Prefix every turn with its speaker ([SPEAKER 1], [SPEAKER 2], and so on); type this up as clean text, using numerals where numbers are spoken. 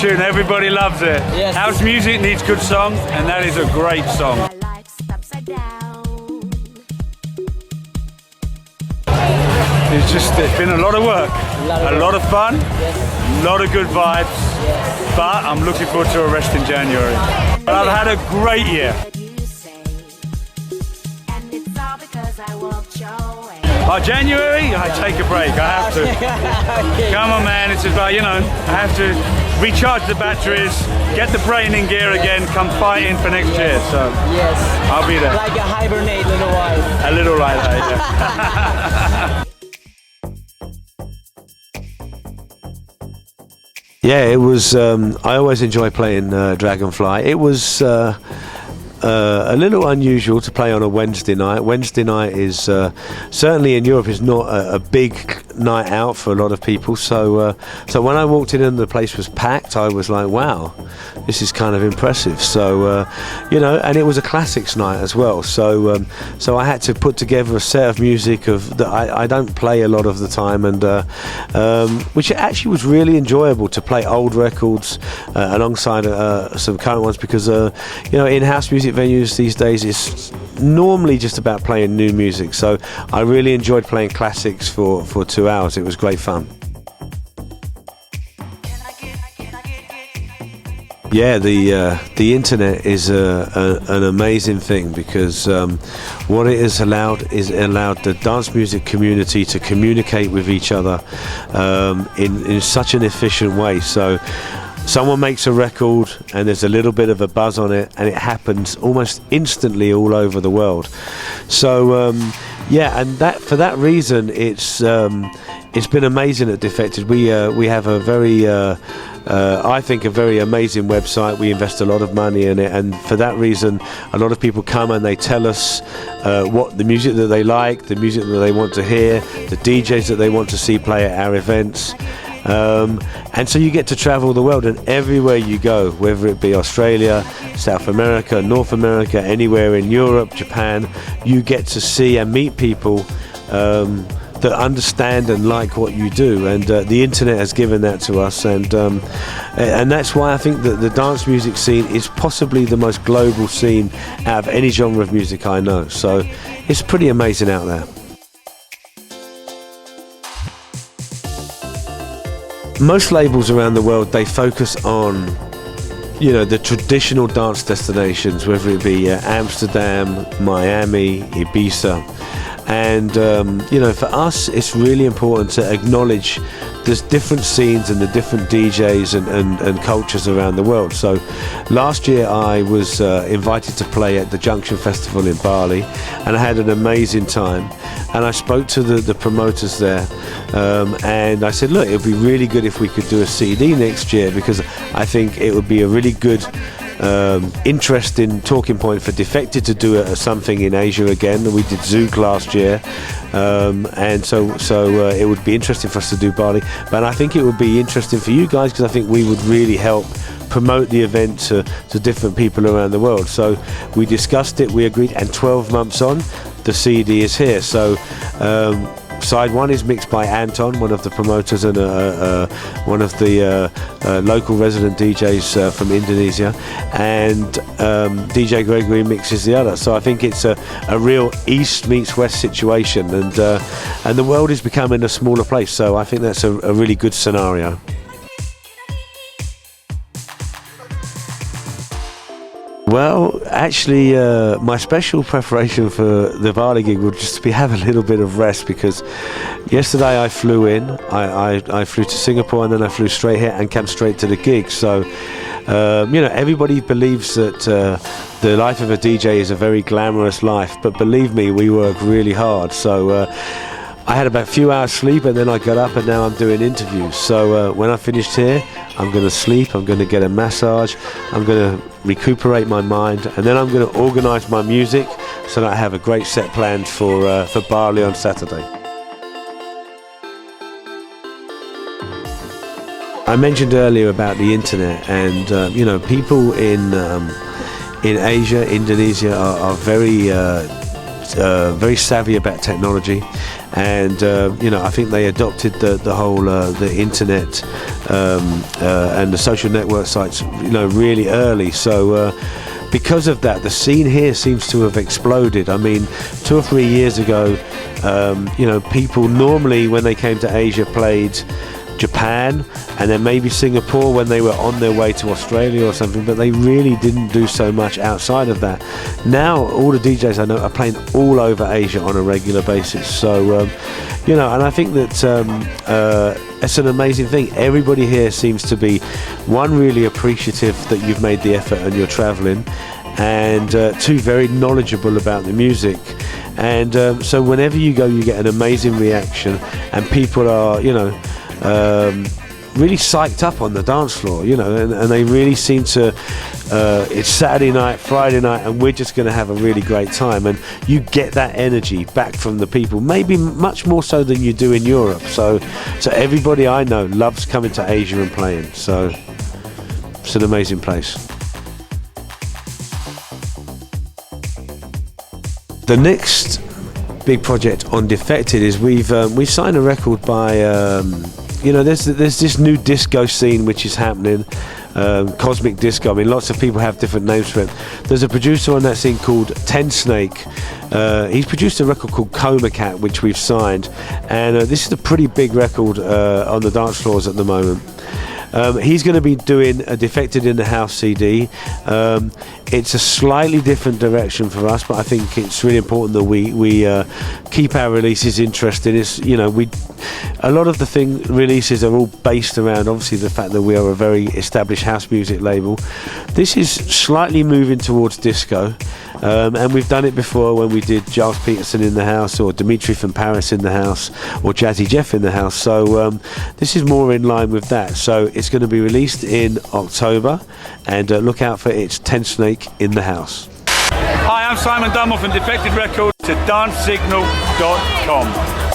[SPEAKER 1] tune. Everybody loves it.
[SPEAKER 2] Yes.
[SPEAKER 1] House music needs good songs, and that is a great song. It's been a lot of work, a lot of fun, a lot of good vibes, but I'm looking forward to a rest in January. But I've had a great year. Oh, January, I take a break, I have to. Come on man, it's about, you know, I have to recharge the batteries, get the brain in gear again, come fighting for next year, so
[SPEAKER 2] yes,
[SPEAKER 1] I'll be there.
[SPEAKER 2] Like a hibernate little while.
[SPEAKER 1] A little like that, yeah.
[SPEAKER 3] Yeah, it was, I always enjoy playing Dragonfly. It was a little unusual to play on a Wednesday night. Wednesday night is, certainly in Europe, is not a big night out for a lot of people. So when I walked in and the place was packed, I was like, wow, this is kind of impressive. So, you know, and it was a classics night as well. So I had to put together a set of music that I don't play a lot of the time, and which actually was really enjoyable to play old records alongside some current ones, because, you know, in house music venues these days it's normally just about playing new music. So I really enjoyed playing classics for 2 hours. It was great fun. Yeah, the internet is an amazing thing, because what it has allowed is the dance music community to communicate with each other in such an efficient way. So someone makes a record and there's a little bit of a buzz on it, and it happens almost instantly all over the world. So yeah, and for that reason, it's been amazing at Defected. We have a very I think a very amazing website. We invest a lot of money in it, and for that reason a lot of people come and they tell us what the music that they like, the music that they want to hear, the DJs that they want to see play at our events. And so you get to travel the world, and everywhere you go, whether it be Australia, South America, North America, anywhere in Europe, Japan, you get to see and meet people that understand and like what you do, and the internet has given that to us, and that's why I think that the dance music scene is possibly the most global scene out of any genre of music I know. So it's pretty amazing out there. Most labels around the world, they focus on, you know, the traditional dance destinations, whether it be Amsterdam, Miami, Ibiza. And you know, for us it's really important to acknowledge there's different scenes and the different DJs and cultures around the world. So last year I was invited to play at the Junction Festival in Bali, and I had an amazing time. And I spoke to the promoters there, and I said, look, it would be really good if we could do a CD next year, because I think it would be a really good interesting talking point for Defected to do something in Asia again. We did Zouk last year, and so it would be interesting for us to do Bali, but I think it would be interesting for you guys, because I think we would really help promote the event to different people around the world. So we discussed it, we agreed, and 12 months on, the CD is here. So side one is mixed by Anton, one of the promoters and one of the local resident DJs from Indonesia, and DJ Gregory mixes the other. So I think it's a real East meets West situation, and the world is becoming a smaller place. So I think that's a really good scenario. Well, actually, my special preparation for the Bali gig would just be have a little bit of rest, because yesterday I flew in, I flew to Singapore, and then I flew straight here and came straight to the gig. So, you know, everybody believes that the life of a DJ is a very glamorous life, but believe me, we work really hard. So I had about a few hours sleep, and then I got up, and now I'm doing interviews. So when I finished here, I'm going to sleep, I'm going to get a massage, I'm going to recuperate my mind, and then I'm going to organise my music so that I have a great set planned for Bali on Saturday. I mentioned earlier about the internet, and you know, people in Asia, Indonesia are very very savvy about technology, and you know, I think they adopted the whole the internet and the social network sites, you know, really early. So because of that, the scene here seems to have exploded. I mean, 2 or 3 years ago, you know, people normally when they came to Asia played Japan and then maybe Singapore when they were on their way to Australia or something, but they really didn't do so much outside of that. Now all the DJs I know are playing all over Asia on a regular basis. So you know, and I think that it's an amazing thing. Everybody here seems to be, one, really appreciative that you've made the effort and you're traveling, and two, very knowledgeable about the music. And so whenever you go, you get an amazing reaction, and people are, you know, really psyched up on the dance floor, you know, and they really seem to, it's Saturday night, Friday night, and we're just going to have a really great time, and you get that energy back from the people, maybe much more so than you do in Europe. So everybody I know loves coming to Asia and playing, so it's an amazing place. The next big project on Defected is we've signed a record by you know, there's this new disco scene which is happening, cosmic disco. I mean, lots of people have different names for it. There's a producer on that scene called Ten Snake. He's produced a record called Coma Cat, which we've signed, and this is a pretty big record on the dance floors at the moment. He's going to be doing a Defected in the House CD. It's a slightly different direction for us, but I think it's really important that we keep our releases interesting. It's, you know, a lot of the releases are all based around obviously the fact that we are a very established house music label. This is slightly moving towards disco, and we've done it before when we did Giles Peterson in the house, or Dimitri from Paris in the house, or Jazzy Jeff in the house. So this is more in line with that. So it's going to be released in October, and look out for It's Ten Snake in the House.
[SPEAKER 1] Hi, I'm Simon Dunmore from Defected Records to DanceSignal.com.